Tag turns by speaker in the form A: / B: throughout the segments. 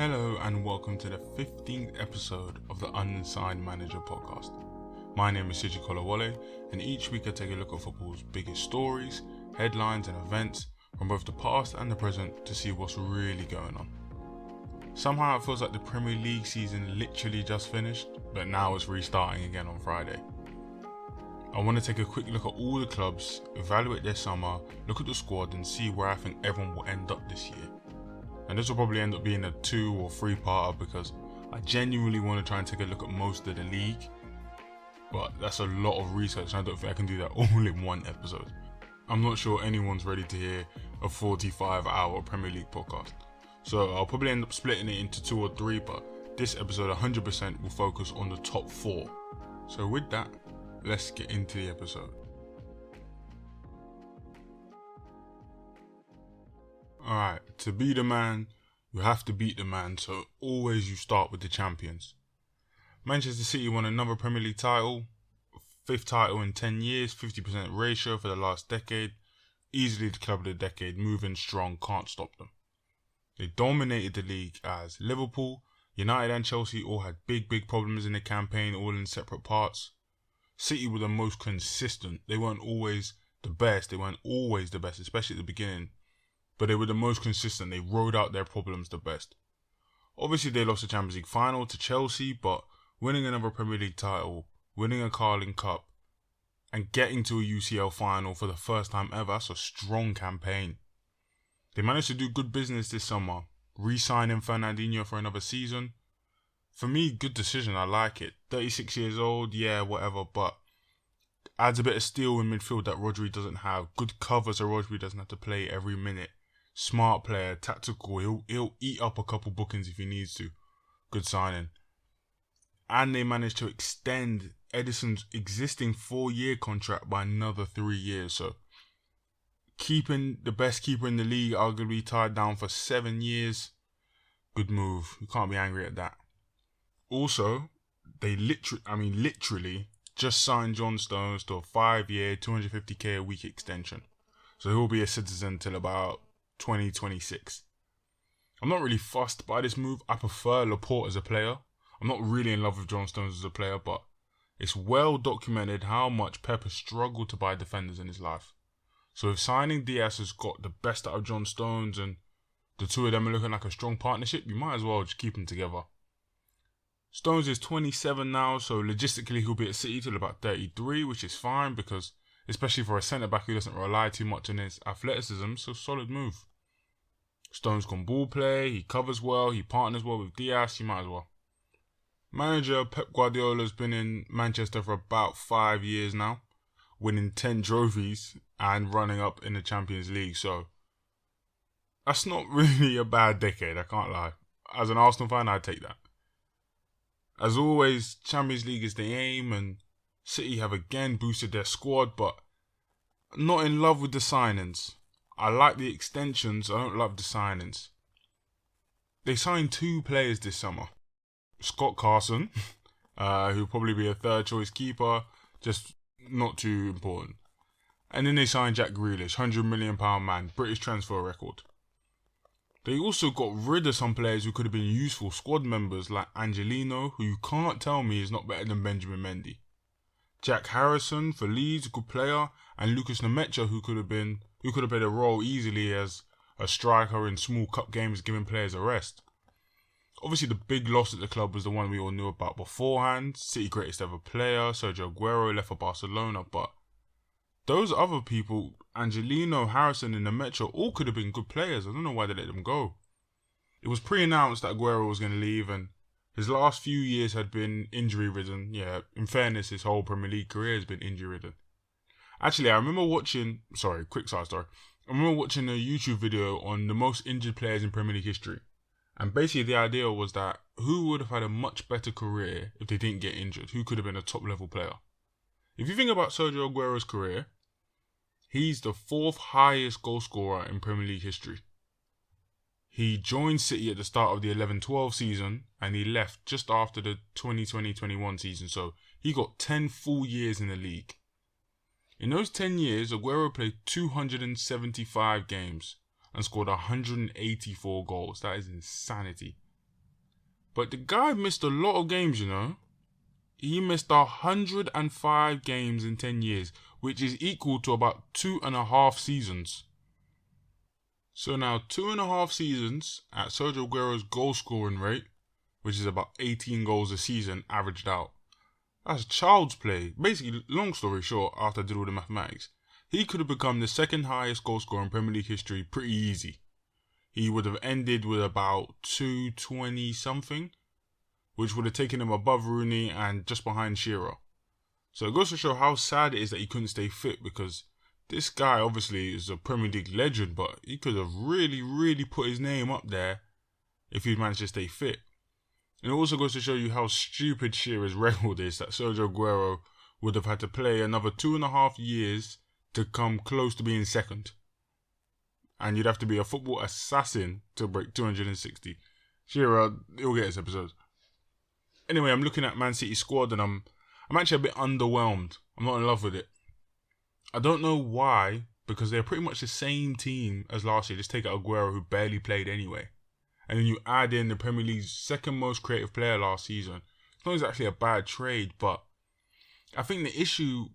A: Hello and welcome to the 15th episode of the Unsigned Manager podcast. My name is Siji Kolawole, and each week I take a look at football's biggest stories, headlines and events from both the past and the present to see what's really going on. Somehow it feels like the Premier League season literally just finished, but now it's restarting again on Friday. I want to take a quick look at all the clubs, evaluate their summer, look at the squad and see where I think everyone will end up this year. And this will probably end up being a 2 or 3-parter because I genuinely want to try and take a look at most of the league. But that's a lot of research and I don't think I can do that all in one episode. I'm not sure anyone's ready to hear a 45-hour Premier League podcast. So I'll probably end up splitting it into 2 or 3, but this episode 100% will focus on the top 4. So with that, let's get into the episode. Alright, to be the man, you have to beat the man, so always you start with the champions. Manchester City won another Premier League title, 5th title in 10 years, 50% ratio for the last decade, easily the club of the decade, moving strong, can't stop them. They dominated the league as Liverpool, United and Chelsea all had big problems in the campaign, all in separate parts. City were the most consistent, they weren't always the best, especially at the beginning. But they were the most consistent, they rode out their problems the best. Obviously they lost the Champions League final to Chelsea, but winning another Premier League title, winning a Carling Cup, and getting to a UCL final for the first time ever, that's a strong campaign. They managed to do good business this summer, re-signing Fernandinho for another season. For me, good decision, I like it. 36 years old, yeah, whatever, but adds a bit of steel in midfield that Rodri doesn't have. Good cover so Rodri doesn't have to play every minute. Smart player, tactical, he'll eat up a couple bookings if he needs to. Good signing. And they managed to extend Edison's existing 4-year contract by another 3 years. So keeping the best keeper in the league arguably tied down for 7 years. Good move. You can't be angry at that. Also, they literally just signed John Stones to a 5-year, 250k a week extension. So he'll be a citizen till about 2026. I'm not really fussed by this move. I prefer Laporte as a player. I'm not really in love with John Stones as a player, but it's well documented how much Pep has struggled to buy defenders in his life. So if signing Diaz has got the best out of John Stones and the two of them are looking like a strong partnership, you might as well just keep them together. Stones is 27 now, so logistically he'll be at City till about 33, which is fine because, especially for a centre-back who doesn't rely too much on his athleticism, so solid move. Stones can ball play, he covers well, he partners well with Diaz, you might as well. Manager Pep Guardiola has been in Manchester for about 5 years now, winning 10 trophies and running up in the Champions League, so that's not really a bad decade, I can't lie. As an Arsenal fan, I'd take that. As always, Champions League is the aim and City have again boosted their squad, but not in love with the signings. I like the extensions, I don't love the signings. They signed 2 players this summer. Scott Carson, who'll probably be a 3rd choice keeper, just not too important. And then they signed Jack Grealish, £100 million man, British transfer record. They also got rid of some players who could have been useful squad members like Angelino, who you can't tell me is not better than Benjamin Mendy. Jack Harrison for Leeds, good player, and Lucas Nemecha, who could have played a role easily as a striker in small cup games, giving players a rest. Obviously, the big loss at the club was the one we all knew about beforehand. City greatest ever player, Sergio Aguero, left for Barcelona, but those other people, Angelino, Harrison and Nemecha, all could have been good players. I don't know why they let them go. It was pre-announced that Aguero was going to leave and his last few years had been injury-ridden. Yeah, in fairness, his whole Premier League career has been injury-ridden. Actually, I remember watching... quick side story. I remember watching a YouTube video on the most injured players in Premier League history. And basically the idea was that who would have had a much better career if they didn't get injured? Who could have been a top-level player? If you think about Sergio Aguero's career, he's the 4th highest goal scorer in Premier League history. He joined City at the start of the 11-12 season and he left just after the 2020-21 season, so he got 10 full years in the league. In those 10 years, Aguero played 275 games and scored 184 goals. That is insanity. But the guy missed a lot of games, you know. He missed 105 games in 10 years, which is equal to about 2.5 seasons. So now 2.5 seasons at Sergio Aguero's goal scoring rate, which is about 18 goals a season averaged out. That's child's play. Basically, long story short, after I did all the mathematics, he could have become the second highest goal scorer in Premier League history pretty easy. He would have ended with about 220 something, which would have taken him above Rooney and just behind Shearer. So it goes to show how sad it is that he couldn't stay fit, because this guy obviously is a Premier League legend, but he could have really put his name up there if he'd managed to stay fit. And it also goes to show you how stupid Shearer's record is, that Sergio Aguero would have had to play another 2.5 years to come close to being second. And you'd have to be a football assassin to break 260. Shearer, he'll get his episodes. Anyway, I'm looking at Man City's squad and I'm actually a bit underwhelmed. I'm not in love with it. I don't know why, because they're pretty much the same team as last year. Just take out Aguero, who barely played anyway. And then you add in the Premier League's second most creative player last season. It's not exactly a bad trade, but I think the issue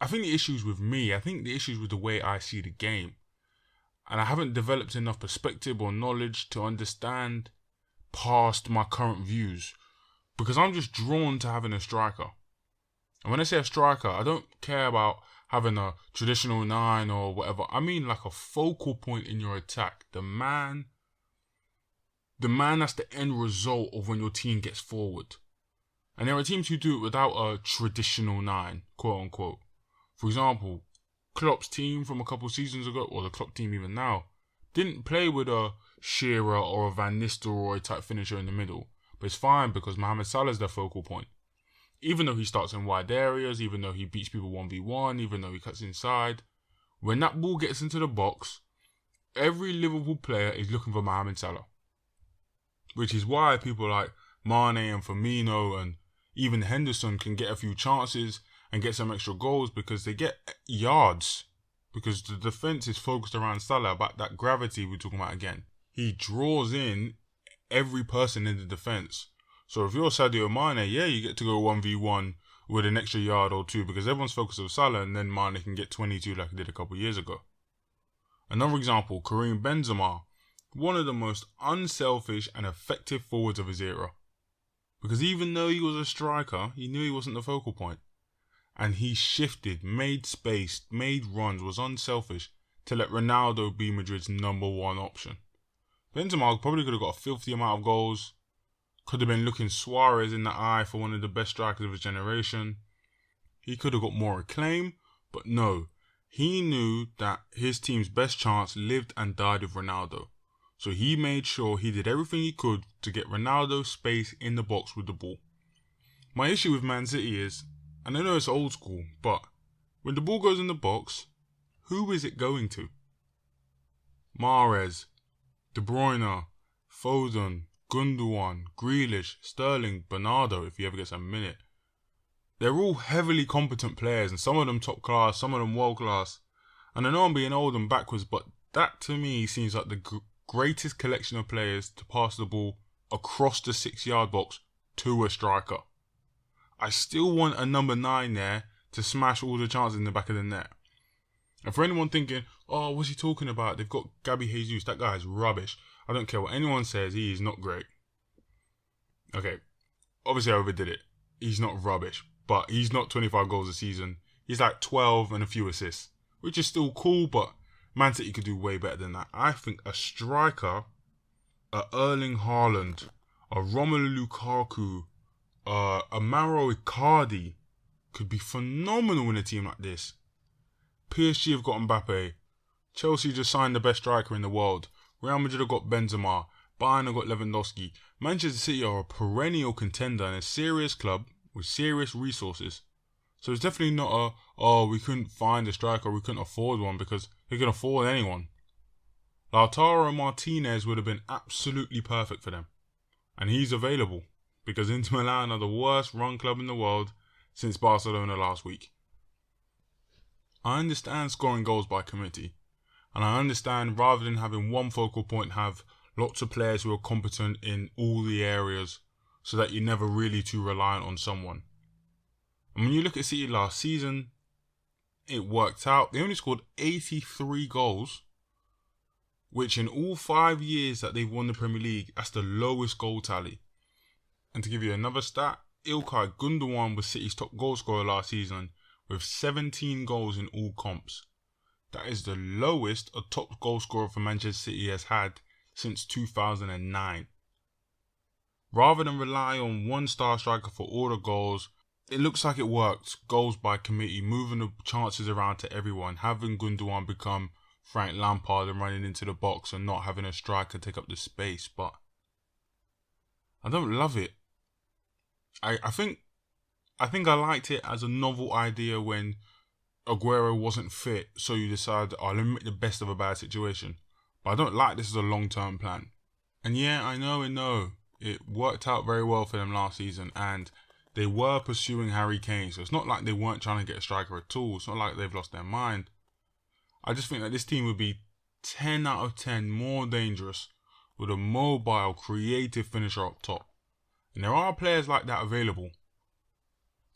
A: is with me. I think the issue is with the way I see the game. And I haven't developed enough perspective or knowledge to understand past my current views. Because I'm just drawn to having a striker. And when I say a striker, I don't care about having a traditional 9 or whatever. I mean like a focal point in your attack. The man that's the end result of when your team gets forward. And there are teams who do it without a traditional 9, quote unquote. For example, Klopp's team from a couple seasons ago, or the Klopp team even now, didn't play with a Shearer or a Van Nistelrooy type finisher in the middle. But it's fine because Mohamed Salah's their focal point. Even though he starts in wide areas, even though he beats people 1v1, even though he cuts inside, when that ball gets into the box, every Liverpool player is looking for Mohamed Salah. Which is why people like Mane and Firmino and even Henderson can get a few chances and get some extra goals because they get yards. Because the defence is focused around Salah, about that gravity we're talking about again. He draws in every person in the defence. So if you're Sadio Mane, yeah, you get to go 1v1 with an extra yard or two because everyone's focused on Salah, and then Mane can get 22 like he did a couple of years ago. Another example, Kareem Benzema, one of the most unselfish and effective forwards of his era. Because even though he was a striker, he knew he wasn't the focal point. And he shifted, made space, made runs, was unselfish to let Ronaldo be Madrid's number one option. Benzema probably could have got a filthy amount of goals, could have been looking Suarez in the eye for one of the best strikers of his generation. He could have got more acclaim, but no. He knew that his team's best chance lived and died with Ronaldo. So he made sure he did everything he could to get Ronaldo space in the box with the ball. My issue with Man City is, and I know it's old school, but when the ball goes in the box, who is it going to? Mahrez, De Bruyne, Foden, Gundogan, Grealish, Sterling, Bernardo, if he ever gets a minute. They're all heavily competent players, and some of them top class, some of them world class. And I know I'm being old and backwards, but that to me seems like the greatest collection of players to pass the ball across the 6-yard box to a striker. I still want a number 9 there to smash all the chances in the back of the net. And for anyone thinking, oh, what's he talking about? They've got Gabby Jesus. That guy is rubbish. I don't care what anyone says. He is not great. Okay, obviously I overdid it. He's not rubbish, but he's not 25 goals a season. He's like 12 and a few assists, which is still cool, but Man City could do way better than that. I think a striker, a Erling Haaland, a Romelu Lukaku, a Mauro Icardi could be phenomenal in a team like this. PSG have got Mbappe. Chelsea just signed the best striker in the world. Real Madrid have got Benzema. Bayern have got Lewandowski. Manchester City are a perennial contender and a serious club with serious resources. So it's definitely not we couldn't find a striker, we couldn't afford one, because they can afford anyone. Lautaro Martinez would have been absolutely perfect for them. And he's available, because Inter Milan are the worst run club in the world since Barcelona last week. I understand scoring goals by committee. And I understand rather than having one focal point, have Lots of players who are competent in all the areas so that you're never really too reliant on someone. And when you look at City last season, it worked out. They only scored 83 goals, which in all 5 years that they've won the Premier League, that's the lowest goal tally. And to give you another stat, İlkay Gündoğan was City's top goal scorer last season with 17 goals in all comps. That is the lowest a top goal scorer for Manchester City has had since 2009. Rather than rely on one star striker for all the goals, it looks like it worked. Goals by committee, moving the chances around to everyone, having Gündoğan become Frank Lampard and running into the box and not having a striker take up the space. But I don't love it. I think I liked it as a novel idea when Aguero wasn't fit, so you decide, let me make the best of a bad situation. But I don't like this as a long-term plan. And yeah, I know, it worked out very well for them last season, and they were pursuing Harry Kane, so it's not like they weren't trying to get a striker at all. It's not like they've lost their mind. I just think that this team would be 10 out of 10 more dangerous with a mobile, creative finisher up top. And there are players like that available.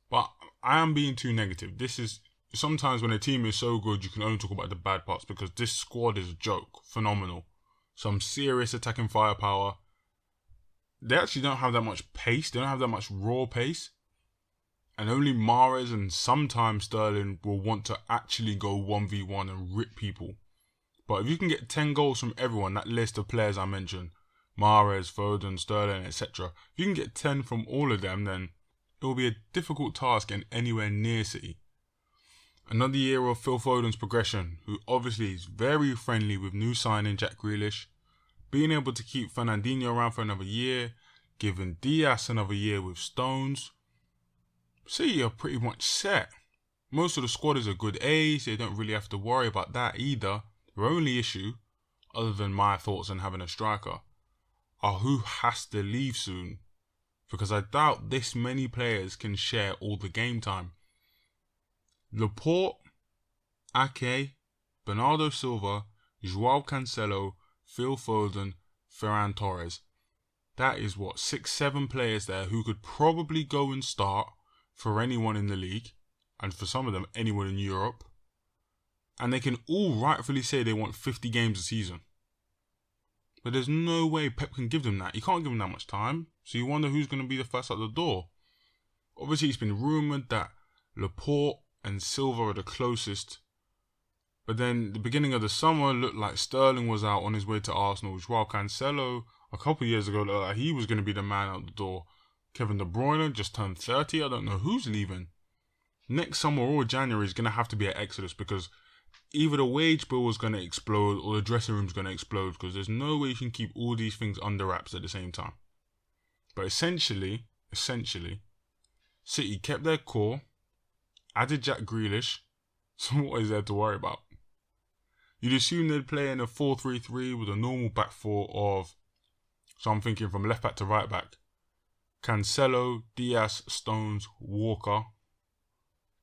A: But I am being too negative. This is sometimes when a team is so good, you can only talk about the bad parts, because this squad is a joke. Phenomenal. Some serious attacking firepower. They actually don't have that much pace. They don't have that much raw pace. And only Mahrez and sometimes Sterling will want to actually go 1v1 and rip people. But if you can get 10 goals from everyone, that list of players I mentioned, Mahrez, Foden, Sterling, etc. If you can get 10 from all of them, then it will be a difficult task getting anywhere near City. Another year of Phil Foden's progression, who obviously is very friendly with new signing Jack Grealish, being able to keep Fernandinho around for another year, giving Diaz another year with Stones. City are pretty much set. Most of the squad is a good age, they don't really have to worry about that either. Their only issue, other than my thoughts on having a striker, are who has to leave soon. Because I doubt this many players can share all the game time. Laporte, Ake, Bernardo Silva, João Cancelo, Phil Foden, Ferran Torres. That is 6-7 players there who could probably go and start for anyone in the league, and for some of them anyone in Europe. And they can all rightfully say they want 50 games a season. But there's no way Pep can give them that. He can't give them that much time. So you wonder who's going to be the first out the door. Obviously, it's been rumoured that Laporte and Silva are the closest. But then the beginning of the summer looked like Sterling was out on his way to Arsenal. João Cancelo, a couple of years ago, looked like he was going to be the man out the door. Kevin De Bruyne just turned 30. I don't know who's leaving. Next summer or January is going to have to be an exodus, because either the wage bill is going to explode or the dressing room is going to explode, because there's no way you can keep all these things under wraps at the same time. But essentially, City kept their core, added Jack Grealish, so what is there to worry about? You'd assume they'd play in a 4-3-3 with a normal back four of, so I'm thinking from left back to right back, Cancelo, Diaz, Stones, Walker,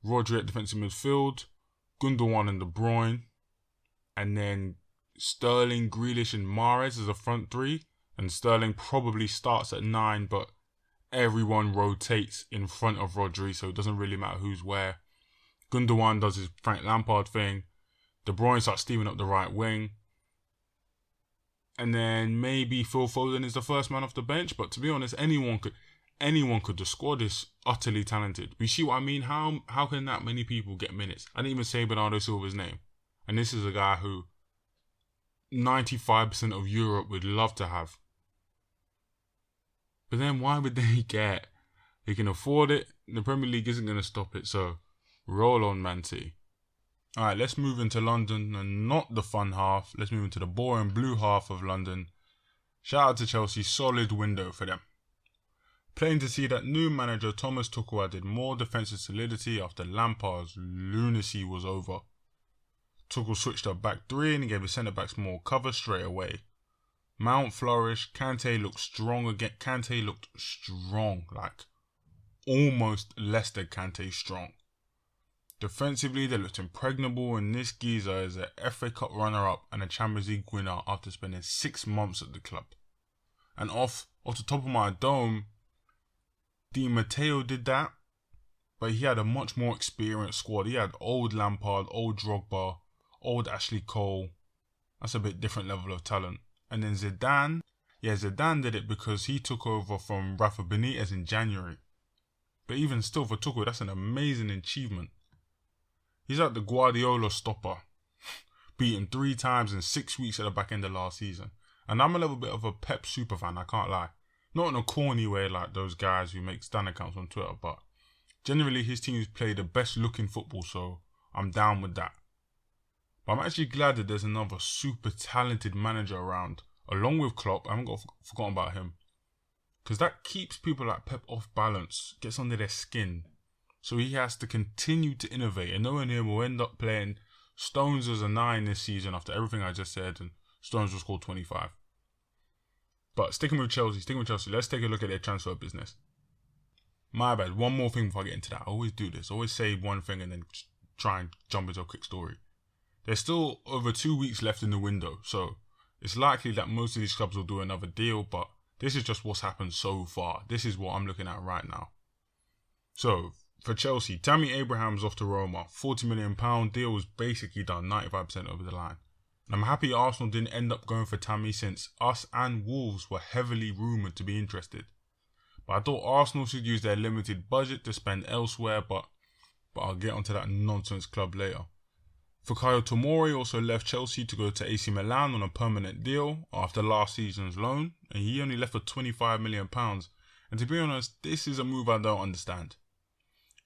A: Rodri at defensive midfield, Gündoğan and De Bruyne, and then Sterling, Grealish and Mahrez as a front three, and Sterling probably starts at 9, but everyone rotates in front of Rodri, so it doesn't really matter who's where. Gündoğan does his Frank Lampard thing, De Bruyne starts steaming up the right wing, and then maybe Phil Foden is the first man off the bench, but to be honest, anyone could. The squad is utterly talented. You see what I mean? How can that many people get minutes? I didn't even say Bernardo Silva's name. And this is a guy who 95% of Europe would love to have. But then why would they get? They can afford it. The Premier League isn't going to stop it. So roll on, Man City. Alright, let's move into London, and not the fun half. Let's move into the boring blue half of London. Shout out to Chelsea. Solid window for them. Plain to see that new manager Thomas Tuchel added more defensive solidity after Lampard's lunacy was over. Tuchel switched up back three and he gave his centre-backs more cover straight away. Mount flourished, Kante looked strong again. Kante looked strong, like almost Leicester Kante strong. Defensively, they looked impregnable, and this geezer is an FA Cup runner-up and a Champions League winner after spending 6 months at the club. And off the top of my dome, Di Matteo did that, but he had a much more experienced squad. He had old Lampard, old Drogba, old Ashley Cole. That's a bit different level of talent. And then Zidane, Zidane did it because he took over from Rafa Benitez in January. But even still, for Tuchel, that's an amazing achievement. He's like the Guardiola stopper. Beat him 3 times in 6 weeks at the back end of last season. And I'm a little bit of a Pep superfan, I can't lie. Not in a corny way like those guys who make stan accounts on Twitter, but generally his teams play the best looking football, so I'm down with that. But I'm actually glad that there's another super talented manager around, along with Klopp. I haven't forgotten about him. Because that keeps people like Pep off balance, gets under their skin. So he has to continue to innovate, and knowing him will end up playing Stones as a 9 this season after everything I just said, and Stones will score 25. But sticking with Chelsea, let's take a look at their transfer business. My bad, one more thing before I get into that. I always do this, I always say one thing and then try and jump into a quick story. There's still over 2 weeks left in the window, so it's likely that most of these clubs will do another deal, but this is just what's happened so far. This is what I'm looking at right now. So, for Chelsea, Tammy Abraham's off to Roma. £40 million deal was basically done, 95% over the line. And I'm happy Arsenal didn't end up going for Tammy, since us and Wolves were heavily rumoured to be interested. But I thought Arsenal should use their limited budget to spend elsewhere, but I'll get onto that nonsense club later. Fikayo Tomori also left Chelsea to go to AC Milan on a permanent deal after last season's loan, and he only left for £25 million. And to be honest, this is a move I don't understand.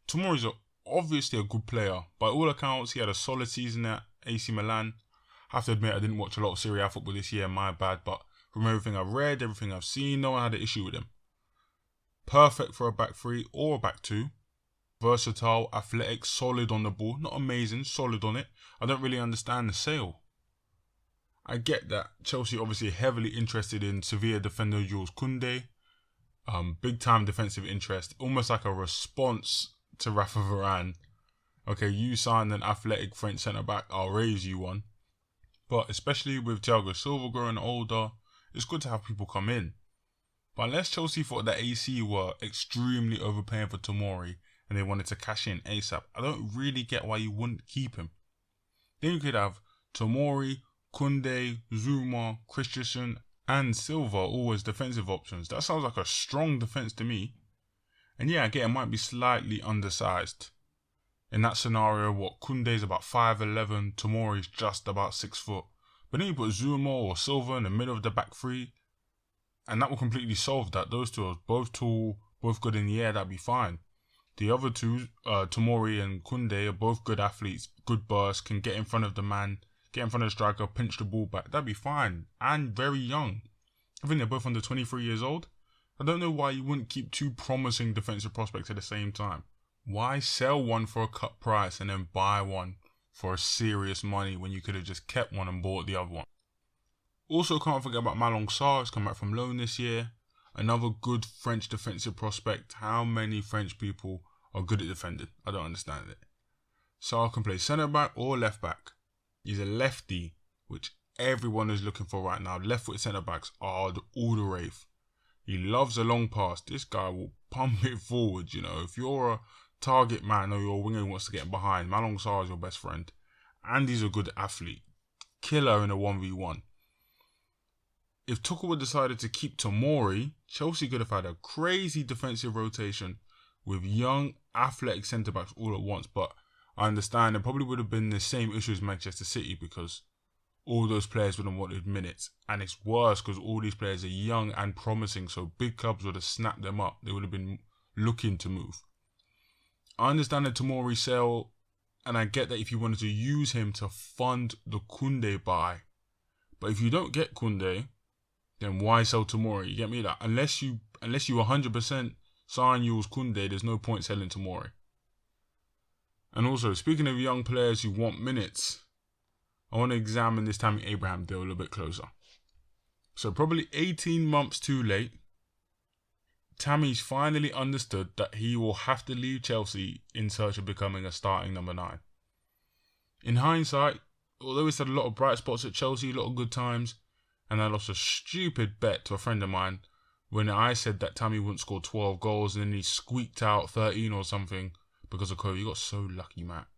A: Tomori's obviously a good player. By all accounts, he had a solid season at AC Milan. I have to admit I didn't watch a lot of Serie A football this year, my bad, but from everything I've read, everything I've seen, no one had an issue with him. Perfect for a back 3 or a back 2. Versatile, athletic, solid on the ball. Not amazing, solid on it. I don't really understand the sale. I get that Chelsea obviously heavily interested in Sevilla defender Jules Koundé. Big time defensive interest. Almost like a response to Rafa Varane. Okay, you signed an athletic French centre-back, I'll raise you one. But especially with Thiago Silva growing older, it's good to have people come in. But unless Chelsea thought that AC were extremely overpaying for Tomori and they wanted to cash in ASAP, I don't really get why you wouldn't keep him. Then you could have Tomori, Koundé, Zuma, Christensen and Silva all as defensive options. That sounds like a strong defence to me. And yeah, again, it might be slightly undersized. In that scenario, Koundé's about 5'11", Tomori's just about 6 foot. But then you put Zuma or Silva in the middle of the back 3, and that will completely solve that. Those two are both tall, both good in the air, that'd be fine. The other two, Tomori and Koundé, are both good athletes, good burst, can get in front of the man, get in front of the striker, pinch the ball back. That'd be fine. And very young. I think they're both under 23 years old. I don't know why you wouldn't keep 2 promising defensive prospects at the same time. Why sell one for a cut price and then buy one for serious money when you could have just kept one and bought the other one? Also, can't forget about Malang Sarr, who's come back from loan this year. Another good French defensive prospect. How many French people are good at defending? I don't understand it. Sarr can play centre-back or left-back. He's a lefty, which everyone is looking for right now. Left-foot centre-backs are all the rave. He loves a long pass. This guy will pump it forward, you know. If you're a target man or you're a winger who wants to get behind, Malang Sarr is your best friend. And he's a good athlete. Killer in a 1v1. If Tuchel had decided to keep Tomori, Chelsea could have had a crazy defensive rotation with young, athletic centre-backs all at once. But I understand it probably would have been the same issue as Manchester City because all those players would have wanted minutes. And it's worse because all these players are young and promising, so big clubs would have snapped them up. They would have been looking to move. I understand the Tomori sale, and I get that if you wanted to use him to fund the Koundé buy. But if you don't get Koundé, then why sell Tomori? You get me? That unless you 100% sign Jules Koundé, there's no point selling Tomori. And also, speaking of young players who want minutes, I want to examine this Tammy Abraham deal a little bit closer. So probably 18 months too late. Tammy's finally understood that he will have to leave Chelsea in search of becoming a starting number 9. In hindsight, although he's had a lot of bright spots at Chelsea, a lot of good times, and I lost a stupid bet to a friend of mine when I said that Tammy wouldn't score 12 goals and then he squeaked out 13 or something because of COVID. You got so lucky, Matt.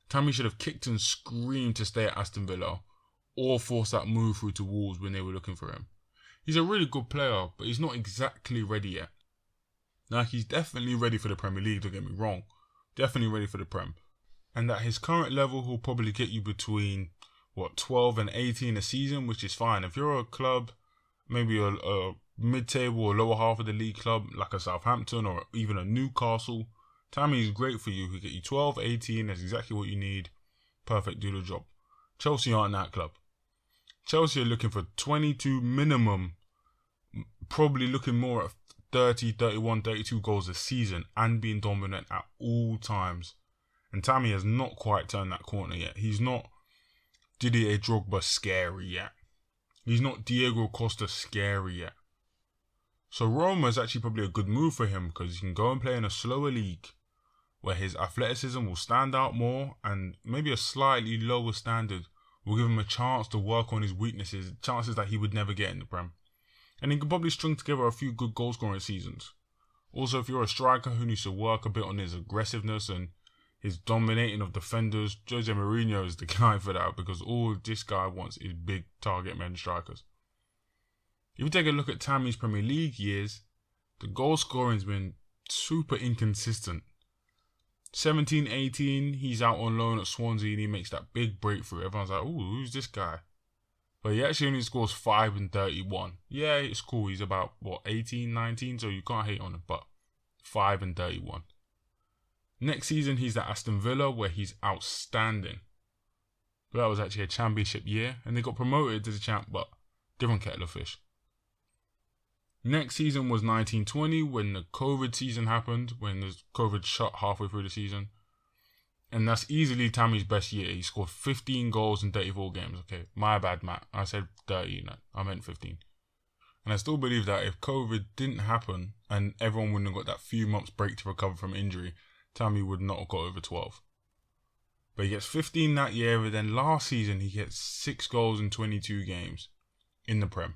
A: Tammy should have kicked and screamed to stay at Aston Villa or force that move through to Wolves when they were looking for him. He's a really good player, but he's not exactly ready yet. Now, he's definitely ready for the Premier League, don't get me wrong. Definitely ready for the Prem. And at his current level, he'll probably get you between, 12 and 18 a season, which is fine. If you're a club, maybe a mid-table or lower half of the league club, like a Southampton or even a Newcastle, Tammy is great for you. He'll get you 12, 18, that's exactly what you need. Perfect, do the job. Chelsea aren't that club. Chelsea are looking for 22 minimum, probably looking more at 30, 31, 32 goals a season and being dominant at all times. And Tammy has not quite turned that corner yet. He's not Didier Drogba scary yet. He's not Diego Costa scary yet. So Roma is actually probably a good move for him because he can go and play in a slower league where his athleticism will stand out more and maybe a slightly lower standard will give him a chance to work on his weaknesses, chances that he would never get in the Prem. And he can probably string together a few good goal scoring seasons. Also, if you're a striker who needs to work a bit on his aggressiveness and his dominating of defenders, Jose Mourinho is the guy for that because all this guy wants is big target men strikers. If you take a look at Tammy's Premier League years, the goal scoring has been super inconsistent. 17-18, he's out on loan at Swansea and he makes that big breakthrough. Everyone's like, ooh, who's this guy? But he actually only scores 5 and 31. Yeah, it's cool. He's about, 18, 19, so you can't hate on him, but 5 and 31. Next season, he's at Aston Villa, where he's outstanding. But that was actually a championship year, and they got promoted to the champ, but different kettle of fish. Next season was 1920, when the COVID season happened, when the COVID shut halfway through the season. And that's easily Tammy's best year. He scored 15 goals in 34 games. Okay, my bad, Matt. I said 30, no, I meant 15. And I still believe that if COVID didn't happen and everyone wouldn't have got that few months break to recover from injury, Tammy would not have got over 12. But he gets 15 that year, and then last season he gets 6 goals in 22 games in the Prem.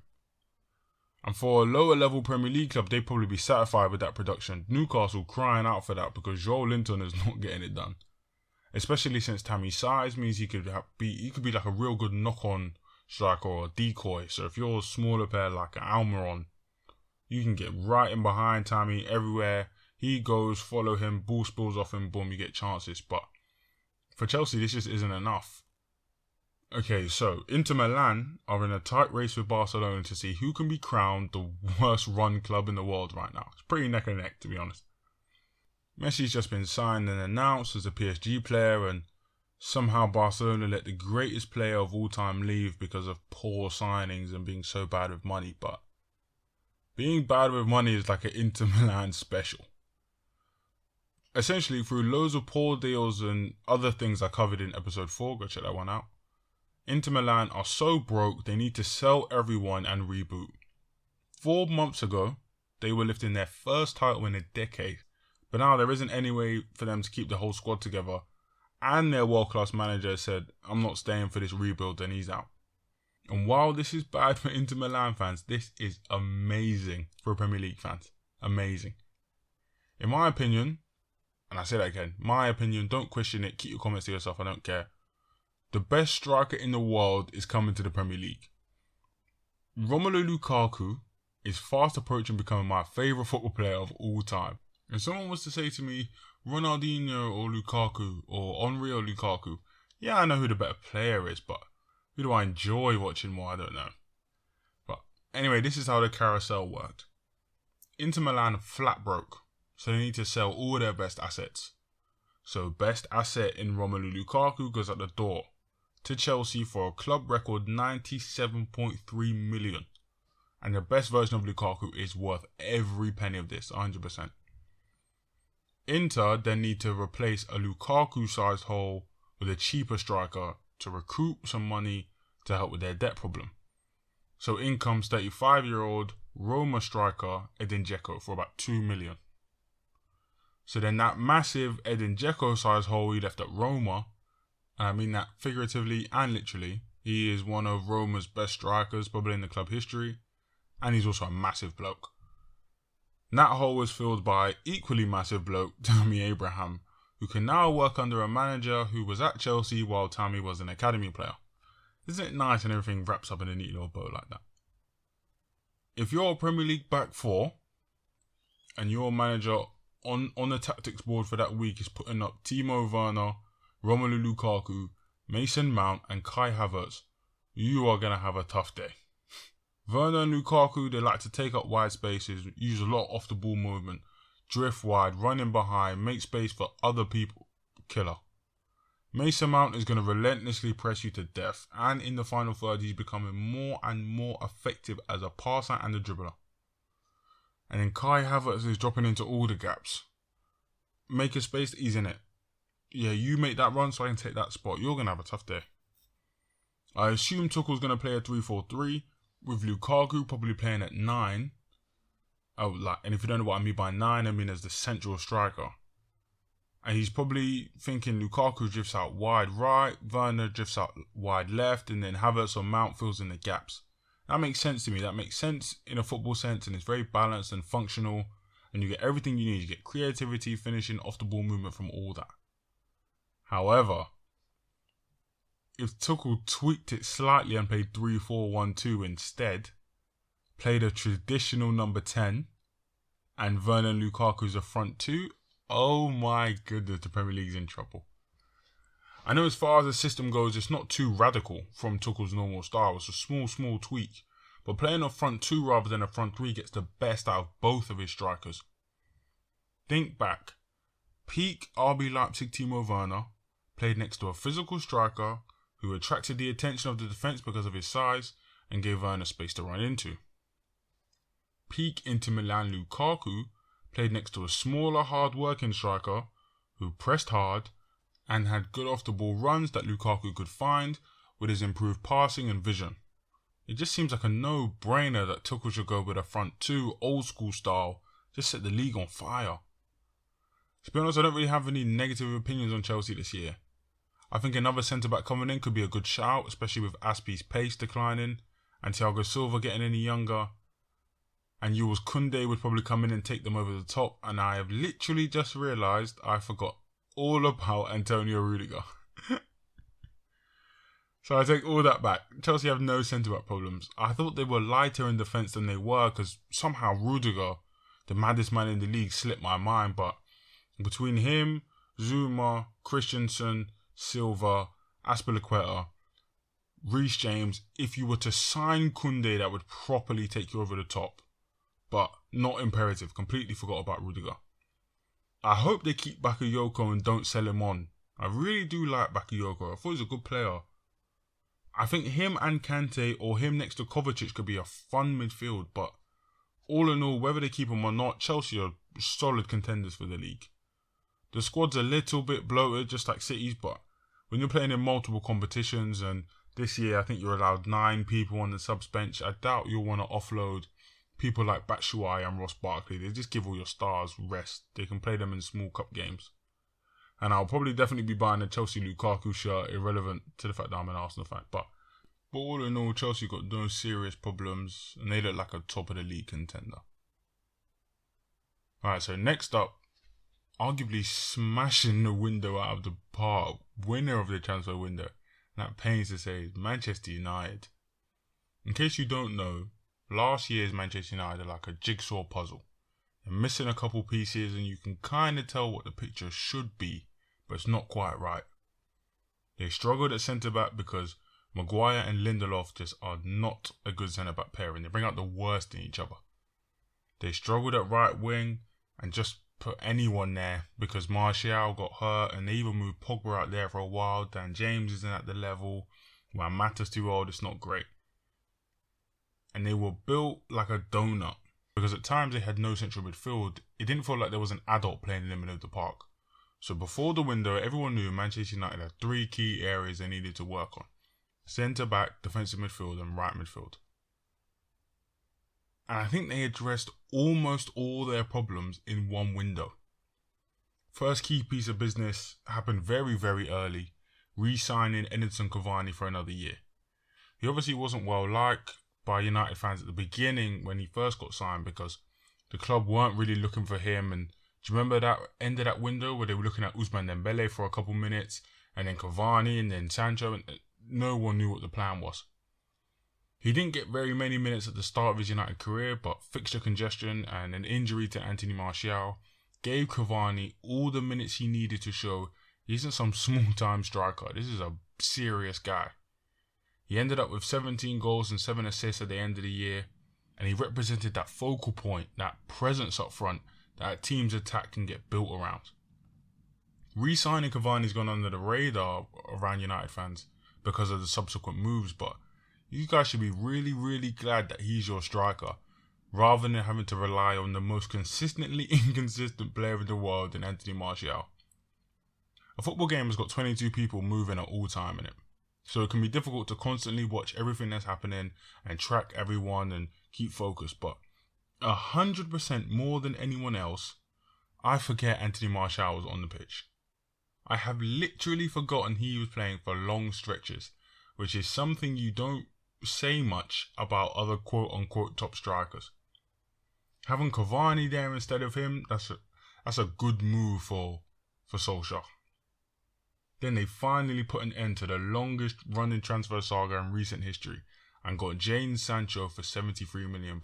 A: And for a lower level Premier League club, they'd probably be satisfied with that production. Newcastle crying out for that because Joel Linton is not getting it done. Especially since Tammy's size means he could be like a real good knock-on striker or a decoy. So if you're a smaller player like an Almiron, you can get right in behind Tammy everywhere. He goes, follow him, ball spills off him, boom, you get chances. But for Chelsea, this just isn't enough. Okay, so Inter Milan are in a tight race with Barcelona to see who can be crowned the worst run club in the world right now. It's pretty neck and neck, to be honest. Messi's just been signed and announced as a PSG player, and somehow Barcelona let the greatest player of all time leave because of poor signings and being so bad with money. But being bad with money is like an Inter Milan special. Essentially, through loads of poor deals and other things I covered in episode 4, go check that one out, Inter Milan are so broke they need to sell everyone and reboot. 4 months ago, they were lifting their first title in a decade, but now there isn't any way for them to keep the whole squad together, and their world-class manager said, I'm not staying for this rebuild, and he's out. And while this is bad for Inter Milan fans, this is amazing for Premier League fans. Amazing. In my opinion, and I say that again, my opinion, don't question it, keep your comments to yourself, I don't care. The best striker in the world is coming to the Premier League. Romelu Lukaku is fast approaching becoming my favourite football player of all time. If someone was to say to me, Ronaldinho or Lukaku, or Henry or Lukaku, yeah, I know who the better player is, but who do I enjoy watching more, I don't know. But anyway, this is how the carousel worked. Inter Milan flat broke, so they need to sell all their best assets. So best asset in Romelu Lukaku goes out the door to Chelsea for a club record 97.3 million. And the best version of Lukaku is worth every penny of this, 100%. Inter then need to replace a Lukaku-sized hole with a cheaper striker to recoup some money to help with their debt problem. So in comes 35-year-old Roma striker Edin Dzeko for about 2 million. So then that massive Edin Dzeko size hole he left at Roma, and I mean that figuratively and literally, he is one of Roma's best strikers probably in the club history, and he's also a massive bloke. And that hole was filled by equally massive bloke Tammy Abraham, who can now work under a manager who was at Chelsea while Tammy was an academy player. Isn't it nice and everything wraps up in a neat little bow like that? If you're a Premier League back four and your manager on the tactics board for that week is putting up Timo Werner, Romelu Lukaku, Mason Mount and Kai Havertz, you are going to have a tough day. Werner and Lukaku, they like to take up wide spaces, use a lot off the ball movement, drift wide, running behind, make space for other people. Killer. Mason Mount is going to relentlessly press you to death, and in the final third he's becoming more and more effective as a passer and a dribbler. And then Kai Havertz is dropping into all the gaps. Make a space, he's in it. Yeah, you make that run so I can take that spot. You're going to have a tough day. I assume Tuchel's going to play a 3-4-3 with Lukaku probably playing at 9. And if you don't know what I mean by 9, I mean as the central striker. And he's probably thinking Lukaku drifts out wide right, Werner drifts out wide left, and then Havertz or Mount fills in the gaps. That makes sense to me. That makes sense in a football sense, and it's very balanced and functional, and you get everything you need. You get creativity, finishing, off the ball movement from all that. However, if Tuchel tweaked it slightly and played 3-4-1-2 instead, played a traditional number 10, and Werner and Lukaku's a front two, oh my goodness, the Premier League's in trouble. I know as far as the system goes, it's not too radical from Tuchel's normal style. It's a small tweak. But playing a front two rather than a front three gets the best out of both of his strikers. Think back. Peak RB Leipzig Timo Werner played next to a physical striker who attracted the attention of the defence because of his size and gave Werner space to run into. Peak Inter Milan Lukaku played next to a smaller, hard-working striker who pressed hard and had good off-the-ball runs that Lukaku could find with his improved passing and vision. It just seems like a no-brainer that Tuchel should go with a front two, old-school style, just set the league on fire. To be honest, I don't really have any negative opinions on Chelsea this year. I think another centre-back coming in could be a good shout, especially with Aspi's pace declining and Thiago Silva getting any younger. And Jules Koundé would probably come in and take them over the top, and I have literally just realised I forgot all about Antonio Rudiger. So I take all that back. Chelsea have no centre-back problems. I thought they were lighter in defence than they were because somehow Rudiger, the maddest man in the league, slipped my mind. But between him, Zuma, Christensen, Silva, Azpilicueta, Reece James, if you were to sign Koundé, that would properly take you over the top. But not imperative. Completely forgot about Rudiger. I hope they keep Bakayoko and don't sell him on. I really do like Bakayoko. I thought he was a good player. I think him and Kante or him next to Kovacic could be a fun midfield. But all in all, whether they keep him or not, Chelsea are solid contenders for the league. The squad's a little bit bloated, just like City's. But when you're playing in multiple competitions, and this year I think you're allowed 9 people on the subs bench, I doubt you'll want to offload people like Batshuayi and Ross Barkley. They just give all your stars rest. They can play them in small cup games. And I'll probably definitely be buying a Chelsea Lukaku shirt, irrelevant to the fact that I'm an Arsenal fan. But all in all, Chelsea got no serious problems and they look like a top of the league contender. Alright, so next up, arguably smashing the window out of the park, winner of the transfer window, and that pains to say, is Manchester United. In case you don't know, last year's Manchester United are like a jigsaw puzzle. They're missing a couple pieces and you can kind of tell what the picture should be, but it's not quite right. They struggled at centre-back because Maguire and Lindelof just are not a good centre-back pairing. They bring out the worst in each other. They struggled at right wing and just put anyone there because Martial got hurt, and they even moved Pogba out there for a while. Dan James isn't at the level. Juan Mata's too old. It's not great. And they were built like a donut because at times they had no central midfield. It didn't feel like there was an adult playing in the middle of the park. So before the window, everyone knew Manchester United had 3 key areas they needed to work on: centre back, defensive midfield and right midfield. And I think they addressed almost all their problems in one window. First key piece of business happened very, very early, re-signing Edinson Cavani for another year. He obviously wasn't well liked by United fans at the beginning when he first got signed because the club weren't really looking for him. And do you remember that end of that window where they were looking at Ousmane Dembele for a couple minutes and then Cavani and then Sancho, and no one knew what the plan was. He didn't get very many minutes at the start of his United career, but fixture congestion and an injury to Anthony Martial gave Cavani all the minutes he needed to show he isn't some small-time striker. This is a serious guy. He ended up with 17 goals and 7 assists at the end of the year, and he represented that focal point, that presence up front that a team's attack can get built around. Re-signing Cavani's gone under the radar around United fans because of the subsequent moves, but you guys should be really, really glad that he's your striker, rather than having to rely on the most consistently inconsistent player in the world in Anthony Martial. A football game has got 22 people moving at all time in it, so it can be difficult to constantly watch everything that's happening and track everyone and keep focused, but 100% more than anyone else, I forget Anthony Martial was on the pitch. I have literally forgotten he was playing for long stretches, which is something you don't say much about other quote-unquote top strikers. Having Cavani there instead of him, that's a good move for Solskjaer. Then they finally put an end to the longest running transfer saga in recent history and got Jadon Sancho for £73 million.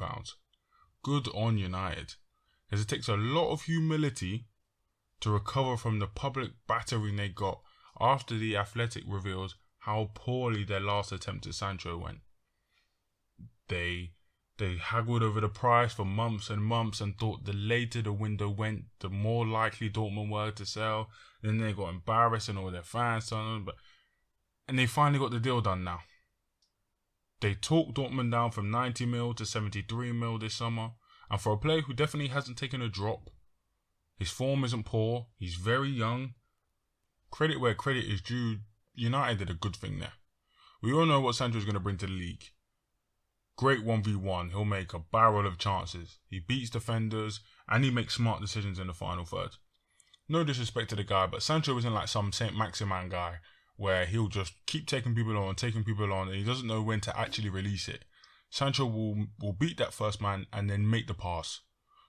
A: Good on United, as it takes a lot of humility to recover from the public battering they got after The Athletic reveals how poorly their last attempt at Sancho went. They haggled over the price for months and months and thought the later the window went, the more likely Dortmund were to sell. Then they got embarrassed and all their fans turned on, and they finally got the deal done now. They talked Dortmund down from 90 mil to 73 mil this summer, and for a player who definitely hasn't taken a drop, his form isn't poor, he's very young. Credit where credit is due, United did a good thing there. We all know what Sancho's going to bring to the league. Great 1v1, he'll make a barrel of chances. He beats defenders and he makes smart decisions in the final third. No disrespect to the guy, but Sancho isn't like some Saint Maximin guy where he'll just keep taking people on, and he doesn't know when to actually release it. Sancho will beat that first man and then make the pass.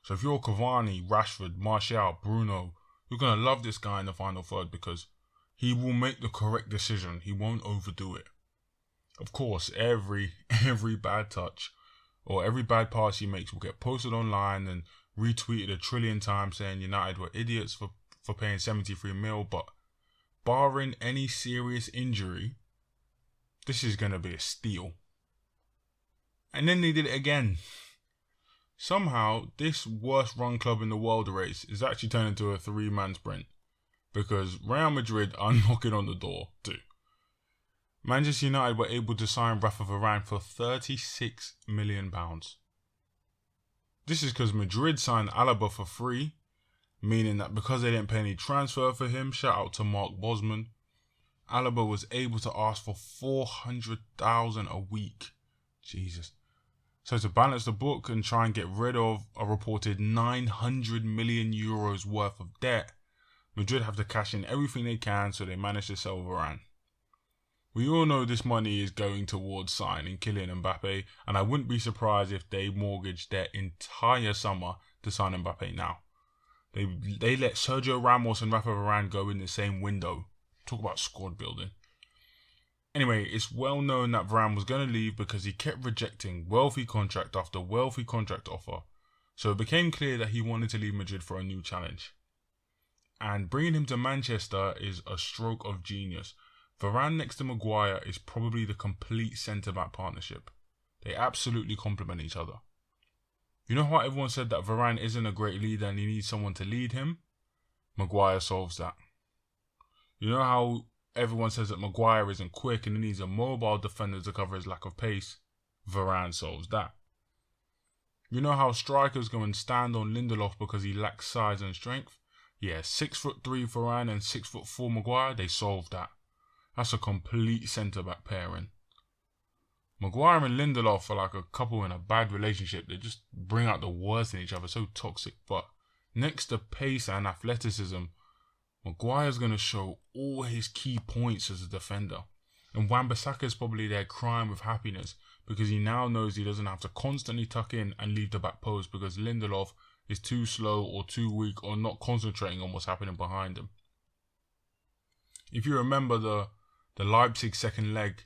A: So if you're Cavani, Rashford, Martial, Bruno, you're going to love this guy in the final third because he will make the correct decision. He won't overdo it. Of course, every bad touch or every bad pass he makes will get posted online and retweeted 1 trillion times saying United were idiots for paying 73 mil, but barring any serious injury, this is going to be a steal. And then they did it again. Somehow, this worst run club in the world race is actually turned into a 3-man sprint because Real Madrid are knocking on the door too. Manchester United were able to sign Rafa Varane for £36 million. This is because Madrid signed Alaba for free, meaning that because they didn't pay any transfer for him, shout out to Mark Bosman, Alaba was able to ask for £400,000 a week. Jesus. So to balance the book and try and get rid of a reported €900 million worth of debt, Madrid have to cash in everything they can, so they managed to sell Varane. We all know this money is going towards signing Kylian Mbappe, and I wouldn't be surprised if they mortgaged their entire summer to sign Mbappe now. They let Sergio Ramos and Rafa Varane go in the same window. Talk about squad building. Anyway, it's well known that Varane was going to leave because he kept rejecting wealthy contract after wealthy contract offer, so it became clear that he wanted to leave Madrid for a new challenge. And bringing him to Manchester is a stroke of genius. Varane next to Maguire is probably the complete centre-back partnership. They absolutely complement each other. You know how everyone said that Varane isn't a great leader and he needs someone to lead him? Maguire solves that. You know how everyone says that Maguire isn't quick and he needs a mobile defender to cover his lack of pace? Varane solves that. You know how strikers go and stand on Lindelof because he lacks size and strength? Yeah, 6'3" Varane and 6'4" Maguire, they solved that. That's a complete centre-back pairing. Maguire and Lindelof are like a couple in a bad relationship. They just bring out the worst in each other, so toxic. But next to pace and athleticism, Maguire's going to show all his key points as a defender. And Wan-Bissaka is probably there crying with happiness because he now knows he doesn't have to constantly tuck in and leave the back post because Lindelof is too slow or too weak or not concentrating on what's happening behind him. If you remember the Leipzig second leg,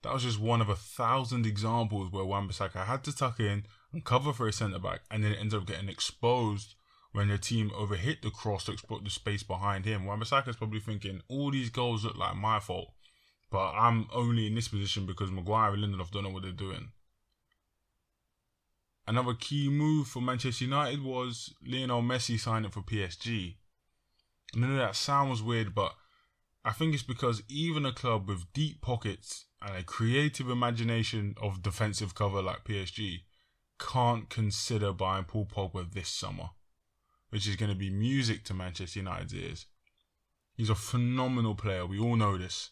A: that was just one of 1,000 examples where Wan-Bissaka had to tuck in and cover for his centre-back and then ended up getting exposed when the team overhit the cross to exploit the space behind him. Wan-Bissaka's probably thinking, all these goals look like my fault, but I'm only in this position because Maguire and Lindelof don't know what they're doing. Another key move for Manchester United was Lionel Messi signing for PSG. I know that sounds weird, but I think it's because even a club with deep pockets and a creative imagination of defensive cover like PSG can't consider buying Paul Pogba this summer, which is going to be music to Manchester United's ears. He's a phenomenal player, we all know this.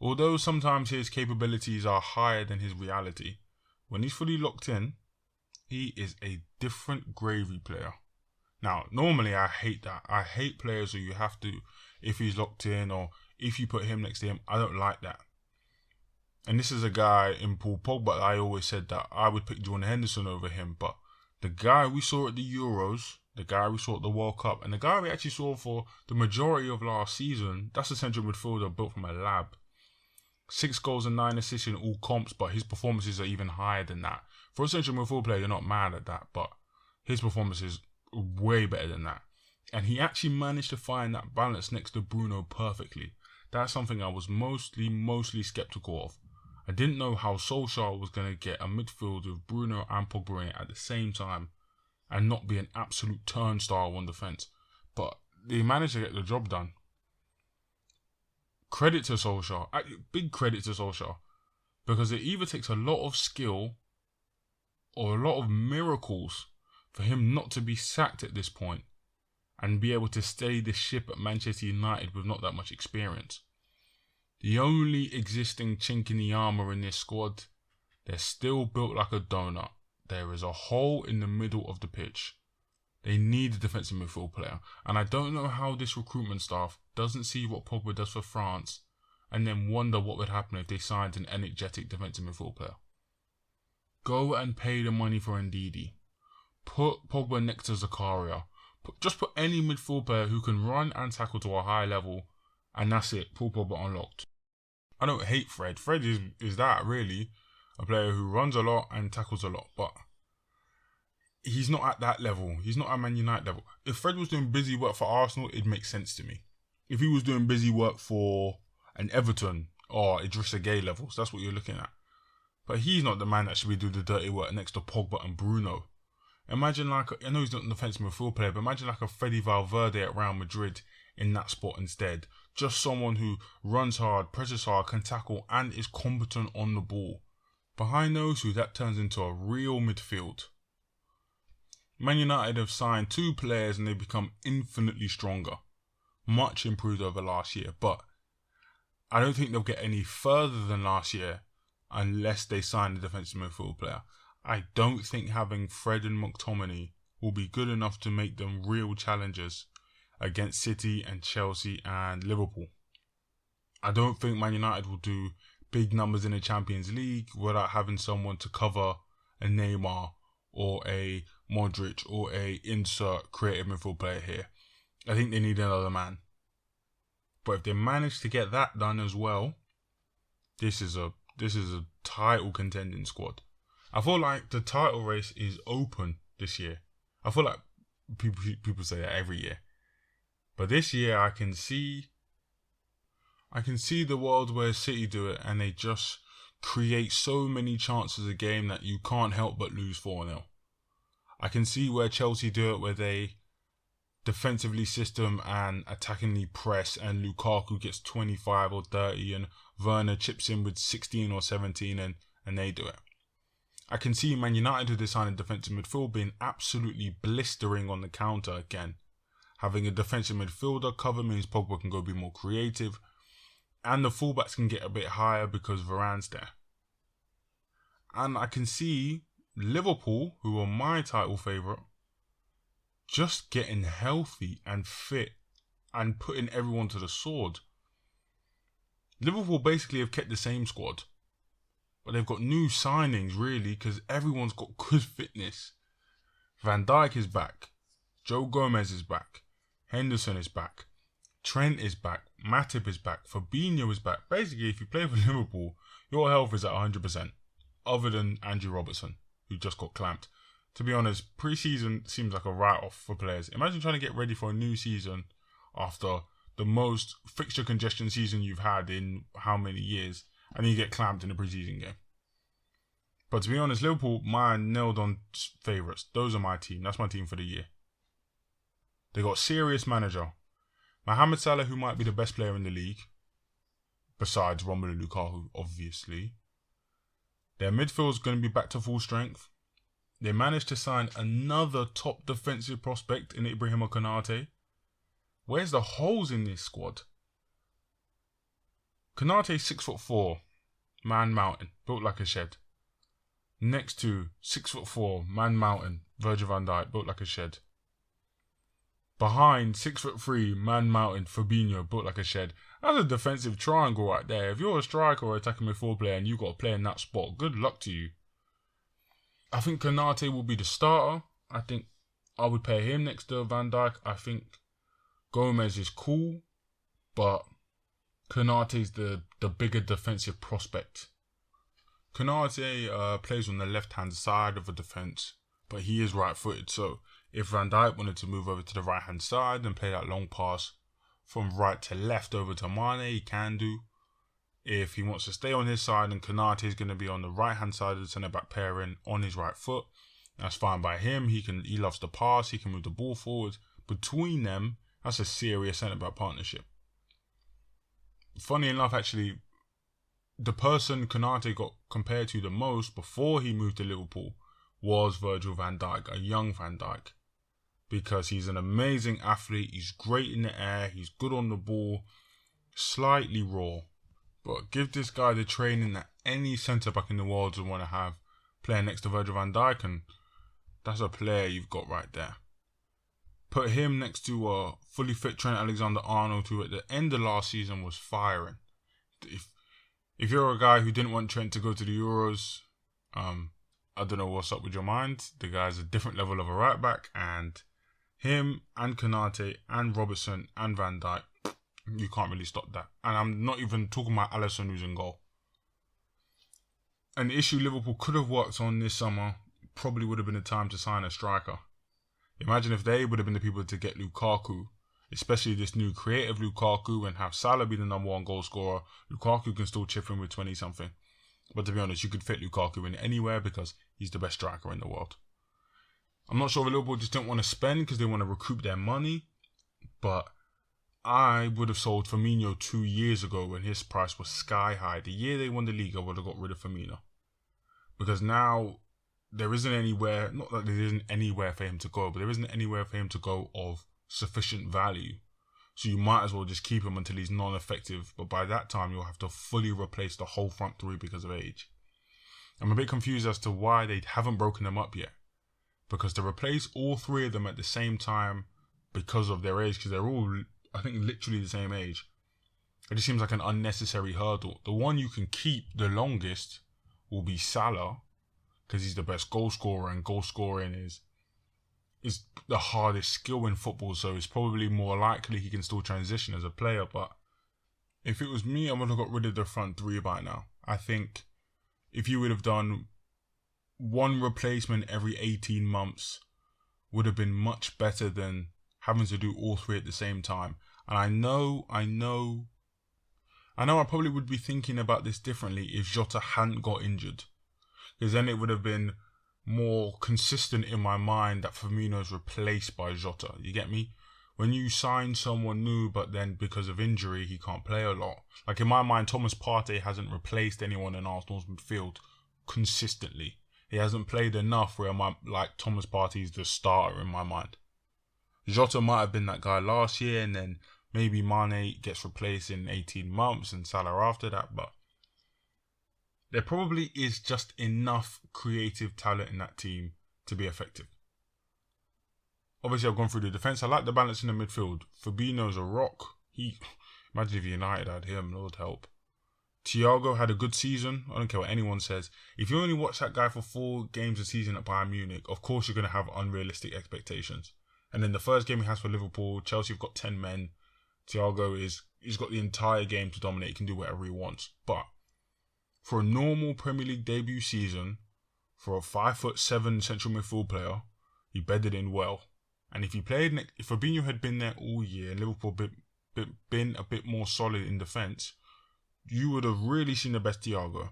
A: Although sometimes his capabilities are higher than his reality, when he's fully locked in, he is a different gravy player. Now, normally I hate that. I hate players who you have to, if he's locked in or if you put him next to him, I don't like that. And this is a guy in Paul Pogba, I always said that I would pick Jordan Henderson over him, but the guy we saw at the Euros, the guy we saw at the World Cup, and the guy we actually saw for the majority of last season, that's a central midfielder built from a lab. 6 goals and 9 assists in all comps, but his performances are even higher than that. For a central midfield player, you're not mad at that, but his performance is way better than that. And he actually managed to find that balance next to Bruno perfectly. That's something I was mostly skeptical of. I didn't know how Solskjaer was going to get a midfield with Bruno and Pogba in it at the same time and not be an absolute turnstile on defence. But they managed to get the job done. Credit to Solskjaer. Big credit to Solskjaer. Because it either takes a lot of skill or a lot of miracles for him not to be sacked at this point and be able to steady the ship at Manchester United with not that much experience. The only existing chink in the armour in this squad, they're still built like a donut. There is a hole in the middle of the pitch. They need a defensive midfield player. And I don't know how this recruitment staff doesn't see what Pogba does for France and then wonder what would happen if they signed an energetic defensive midfield player. Go and pay the money for Ndidi. Put Pogba next to Zakaria. Just put any midfield player who can run and tackle to a high level, and that's it. Paul Pogba unlocked. I don't hate Fred. Fred is that really a player who runs a lot and tackles a lot, but he's not at that level. He's not at Man United level. If Fred was doing busy work for Arsenal, it makes sense to me. If he was doing busy work for an Everton or Idrissa Gueye levels, that's what you're looking at. But he's not the man that should be doing the dirty work next to Pogba and Bruno. Imagine I know he's not an offensive midfield player, but imagine like a Freddy Valverde at Real Madrid in that spot instead. Just someone who runs hard, presses hard, can tackle and is competent on the ball. Behind those two, that turns into a real midfield. Man United have signed 2 players and they've become infinitely stronger. Much improved over last year, but I don't think they'll get any further than last year unless they sign a defensive midfield player. I don't think having Fred and McTominay will be good enough to make them real challengers against City and Chelsea and Liverpool. I don't think Man United will do big numbers in the Champions League without having someone to cover a Neymar or a Modric or a insert creative midfield player here. I think they need another man. But if they manage to get that done as well, this is a title contending squad. I feel like the title race is open this year. I feel like people say that every year. But this year I can see the world where City do it and they just create so many chances a game that you can't help but lose 4-0. I can see where Chelsea do it where they defensively system and attackingly press and Lukaku gets 25 or 30 and Werner chips in with 16 or 17 and they do it. I can see Man United, who they signed in defensive midfield, being absolutely blistering on the counter again. Having a defensive midfielder cover means Pogba can go be more creative and the fullbacks can get a bit higher because Varane's there. And I can see Liverpool, who are my title favourite, just getting healthy and fit and putting everyone to the sword. Liverpool basically have kept the same squad, but they've got new signings really because everyone's got good fitness. Van Dyke is back. Joe Gomez is back. Henderson is back. Trent is back. Matip is back. Fabinho is back. Basically, if you play for Liverpool, your health is at 100%, other than Andrew Robertson, who just got clamped. To be honest, pre-season seems like a write-off for players. Imagine trying to get ready for a new season after the most fixture congestion season you've had in how many years, and you get clamped in a pre-season game. But to be honest, Liverpool, my nailed-on favourites. Those are my team. That's my team for the year. They got serious manager. Mohamed Salah, who might be the best player in the league, besides Romelu Lukaku, obviously. Their midfield's going to be back to full strength. They managed to sign another top defensive prospect in Ibrahima Konate. Where's the holes in this squad? Konate 6'4", man mountain, built like a shed. Next to 6'4", man mountain, Virgil Van Dyke, built like a shed. Behind 6'3", man mountain, Fabinho, built like a shed. That's a defensive triangle right there. If you're a striker or attacking midfield player and you've got to play in that spot, good luck to you. I think Konate will be the starter. I think I would pair him next to Van Dijk. I think Gomez is cool, but Konate's the bigger defensive prospect. Konate plays on the left-hand side of the defence, but he is right-footed. So if Van Dijk wanted to move over to the right-hand side and play that long pass from right to left over to Mane, he can do. If he wants to stay on his side and Konate is going to be on the right-hand side of the centre-back pairing on his right foot, that's fine by him. He loves to pass. He can move the ball forward. Between them, that's a serious centre-back partnership. Funny enough, actually, the person Konate got compared to the most before he moved to Liverpool was Virgil van Dijk, a young Van Dijk. Because he's an amazing athlete, he's great in the air, he's good on the ball, slightly raw. But give this guy the training that any centre-back in the world would want to have playing next to Virgil van Dijk, and that's a player you've got right there. Put him next to a fully fit Trent Alexander-Arnold, who at the end of last season was firing. If you're a guy who didn't want Trent to go to the Euros, I don't know what's up with your mind. The guy's a different level of a right back, and him and Konate and Robertson and Van Dijk, you can't really stop that. And I'm not even talking about Alisson, who's in goal. An issue Liverpool could have worked on this summer probably would have been the time to sign a striker. Imagine if they would have been the people to get Lukaku, especially this new creative Lukaku, and have Salah be the number one goal scorer. Lukaku can still chip in with 20-something. But to be honest, you could fit Lukaku in anywhere because he's the best striker in the world. I'm not sure if Liverpool just didn't want to spend because they want to recoup their money, but I would have sold Firmino 2 years ago when his price was sky high. The year they won the league, I would have got rid of Firmino. Because now there isn't anywhere, not that there isn't anywhere for him to go, but there isn't anywhere for him to go of sufficient value. So you might as well just keep him until he's non-effective. But by that time, you'll have to fully replace the whole front three because of age. I'm a bit confused as to why they haven't broken them up yet. Because to replace all three of them at the same time because of their age, because they're all, I think, literally the same age, it just seems like an unnecessary hurdle. The one you can keep the longest will be Salah, because he's the best goal scorer, and goal scoring is the hardest skill in football, so it's probably more likely he can still transition as a player. But if it was me, I would have got rid of the front three by now. I think if you would have done one replacement every 18 months would have been much better than having to do all three at the same time. And I know I probably would be thinking about this differently if Jota hadn't got injured. Because then it would have been more consistent in my mind that Firmino's replaced by Jota. You get me? When you sign someone new, but then because of injury, he can't play a lot. Like in my mind, Thomas Partey hasn't replaced anyone in Arsenal's midfield consistently. He hasn't played enough where Thomas Partey's the starter in my mind. Jota might have been that guy last year, and then maybe Mane gets replaced in 18 months and Salah after that, but there probably is just enough creative talent in that team to be effective. Obviously, I've gone through the defence. I like the balance in the midfield. Fabinho's a rock. Imagine if United had him, Lord help. Thiago had a good season. I don't care what anyone says. If you only watch that guy for 4 games a season at Bayern Munich, of course you're going to have unrealistic expectations. And then the first game he has for Liverpool, Chelsea have got 10 men. Thiago he's got the entire game to dominate. He can do whatever he wants. But for a normal Premier League debut season, for a 5'7" central midfield player, he bedded in well. And if Fabinho had been there all year and Liverpool been a bit more solid in defence, you would have really seen the best Thiago.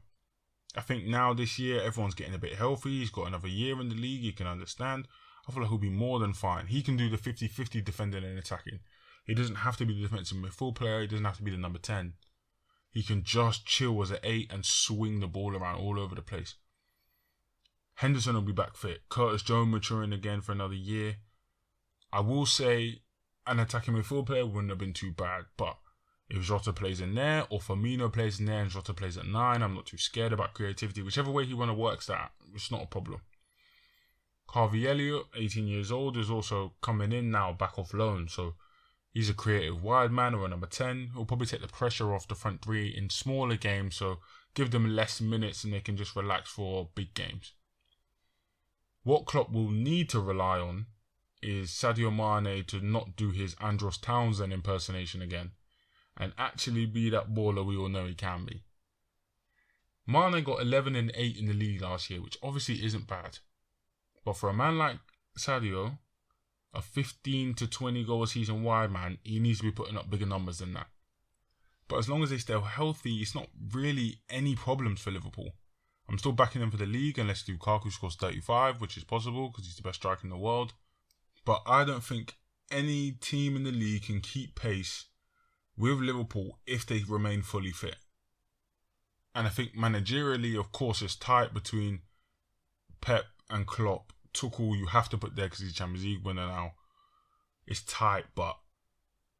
A: I think now this year, everyone's getting a bit healthy. He's got another year in the league. He can understand. I feel like he'll be more than fine. He can do the 50-50 defending and attacking. He doesn't have to be the defensive midfield player. He doesn't have to be the number 10. He can just chill as an 8 and swing the ball around all over the place. Henderson will be back fit. Curtis Jones maturing again for another year. I will say an attacking midfield player wouldn't have been too bad, but if Jota plays in there or Firmino plays in there and Jota plays at 9, I'm not too scared about creativity. Whichever way he want to work that, it's not a problem. Harvey Elliott, 18 years old, is also coming in now back off loan, so he's a creative wide man or a number 10. He'll probably take the pressure off the front 3 in smaller games, so give them less minutes and they can just relax for big games. What Klopp will need to rely on is Sadio Mane to not do his Andros Townsend impersonation again and actually be that baller we all know he can be. Mane got 11 and 8 in the league last year, which obviously isn't bad. But for a man like Sadio, a 15 to 20 goal a season wide man, he needs to be putting up bigger numbers than that. But as long as they stay healthy, it's not really any problems for Liverpool. I'm still backing them for the league unless Lukaku scores 35, which is possible because he's the best striker in the world. But I don't think any team in the league can keep pace with Liverpool if they remain fully fit. And I think managerially, of course, it's tight between Pep and Klopp. Tuchel, you have to put there because he's a Champions League winner now. It's tight, but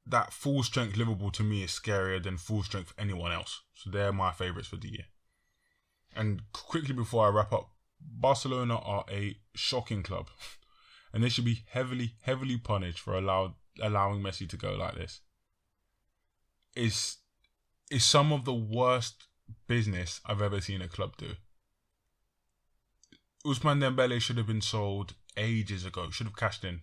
A: that full strength Liverpool to me is scarier than full strength anyone else. So they're my favourites for the year. And quickly before I wrap up, Barcelona are a shocking club. And they should be heavily, heavily punished for allowing Messi to go like this. It's some of the worst business I've ever seen a club do. Ousmane Dembele should have been sold ages ago. Should have cashed in.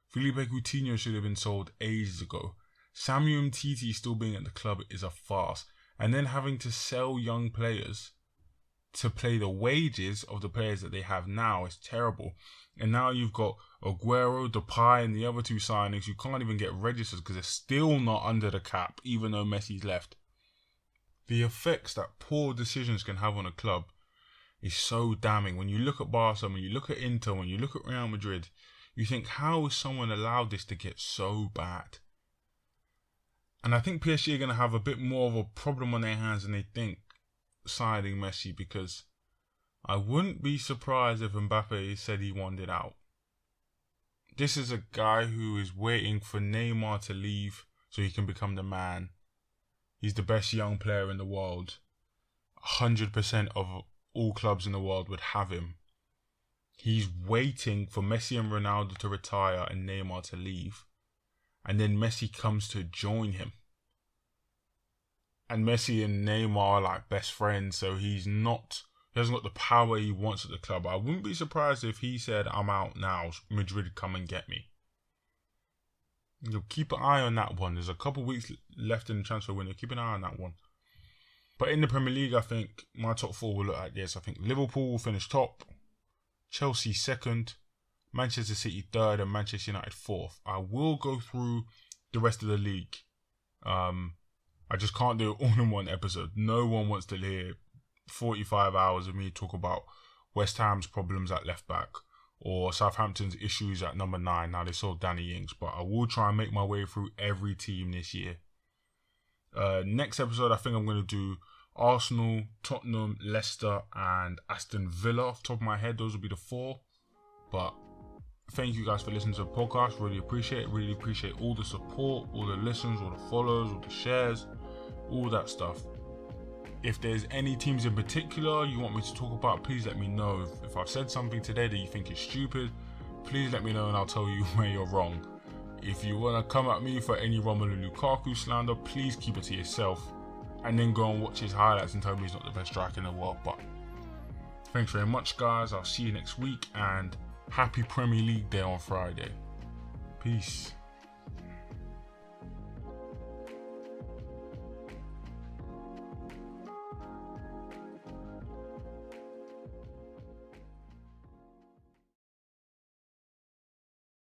A: Felipe Coutinho should have been sold ages ago. Samuel Umtiti still being at the club is a farce. And then having to sell young players to play the wages of the players that they have now is terrible. And now you've got Aguero, Depay and the other 2 signings. You can't even get registered because they're still not under the cap, even though Messi's left. The effects that poor decisions can have on a club is so damning. When you look at Barca, when you look at Inter, when you look at Real Madrid, you think, how is someone allowed this to get so bad? And I think PSG are going to have a bit more of a problem on their hands than they think signing Messi, because I wouldn't be surprised if Mbappe said he wanted out. This is a guy who is waiting for Neymar to leave so he can become the man. He's the best young player in the world. 100% of all clubs in the world would have him. He's waiting for Messi and Ronaldo to retire and Neymar to leave. And then Messi comes to join him. And Messi and Neymar are like best friends, so he hasn't got the power he wants at the club. I wouldn't be surprised if he said, I'm out now, Madrid come and get me. Keep an eye on that one. There's a couple of weeks left in the transfer window. Keep an eye on that one. But in the Premier League, I think my top 4 will look like this. I think Liverpool will finish top, Chelsea 2nd, Manchester City 3rd, and Manchester United 4th. I will go through the rest of the league. I just can't do it all in one episode. No one wants to hear 45 hours of me talk about West Ham's problems at left back or Southampton's issues at number 9. Now they sold Danny Ings, but I will try and make my way through every team this year. Next episode, I think I'm going to do Arsenal, Tottenham, Leicester and Aston Villa. Off the top of my head, those will be the 4. But thank you guys for listening to the podcast. Really appreciate it. Really appreciate all the support, all the listens, all the follows, all the shares, all that stuff. If there's any teams in particular you want me to talk about, please let me know. If I've said something today that you think is stupid, please let me know and I'll tell you where you're wrong. If you want to come at me for any Romelu Lukaku slander, please keep it to yourself and then go and watch his highlights and tell me he's not the best striker in the world. But thanks very much, guys. I'll see you next week and happy Premier League Day on Friday. Peace.